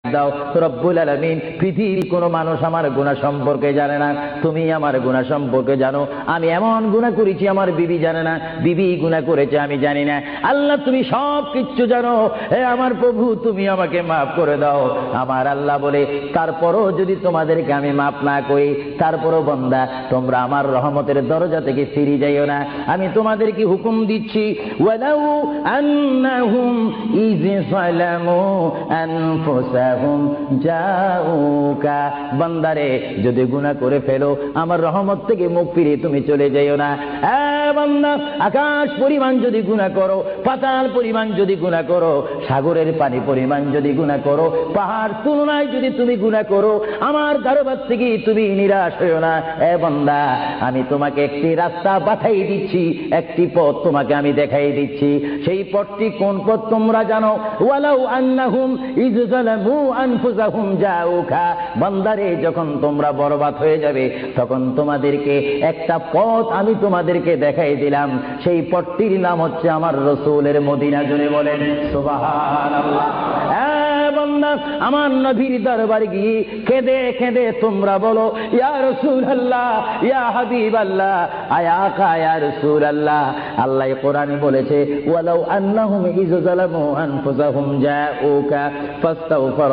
দাও রব্বুল আলামিন। পৃথিবীর কোনো মানুষ আমার গুনাহ সম্পর্কে জানে না, তুমি আমার গুনাহ সম্পর্কে জানো। আমি এমন গুনাহ করেছি আমার বিবি জানে না, বিবি গুনাহ করেছে আমি জানি না। আল্লাহ তুমি সব কিচ্ছু জানো, হে আমার প্রভু তুমি আমাকে মাফ করে দাও। আমার আল্লাহ বলে, তারপরও যদি তোমাদেরকে আমি মাফ না করি, তারপরও বান্দা তোমরা আমার রহমতের দরজা থেকে ফিরে যাইও না। আমি তোমাদেরকে হুকুম দিচ্ছি, ওয়ালাউ আন্নাহুম ইয যালামু আনফুসাহুম জাউকা, বান্দারে যদি গুনাহ করে ফেলো আমার রহমত থেকে মুখ ফিরিয়ে তুমি চলে যাইও না। বান্দা, আকাশ পরিমাণ যদি গুনাহ করো, পাতাল পরিমাণ যদি গুনাহ করো, সাগরের পানি পরিমাণ যদি গুনাহ করো, পাহাড় তুলনায় যদি তুমি গুনাহ করো, আমার দরবার থেকে তুমি নিরাশ হইও না। বান্দা, আমি তোমাকে একটি রাস্তা পাঠাই দিচ্ছি, একটি পথ তোমাকে আমি দেখাই দিচ্ছি। সেই পথটি কোন পথ তোমরা জানো? ওয়ালাউ আন্নাহুম ইয যালামু আনফুসাহুম জাউকা, বান্দারে যখন তোমরা বরবাদ হয়ে যাবে তখন তোমাদেরকে একটা পথ আমি তোমাদেরকে দেখাই দিলাম। সেই পথটির নাম হচ্ছে আমার রাসূলের মদিনা। জোরে বলেন সুবহানাল্লাহ। বান্দা, আমার নবীর দরবারে গিয়ে কেঁদে কেঁদে তোমরা বলো, ইয়া রাসূলুল্লাহ, ইয়া হাবিবাল্লাহ, আয়া আকা ইয়া রাসূলুল্লাহ। আল্লাহ কোরআনে বলেছে, ওয়ালাউ আন্নাহুম ইয যালামু আনফুসাহুম জাউকা ফাস্তাগফির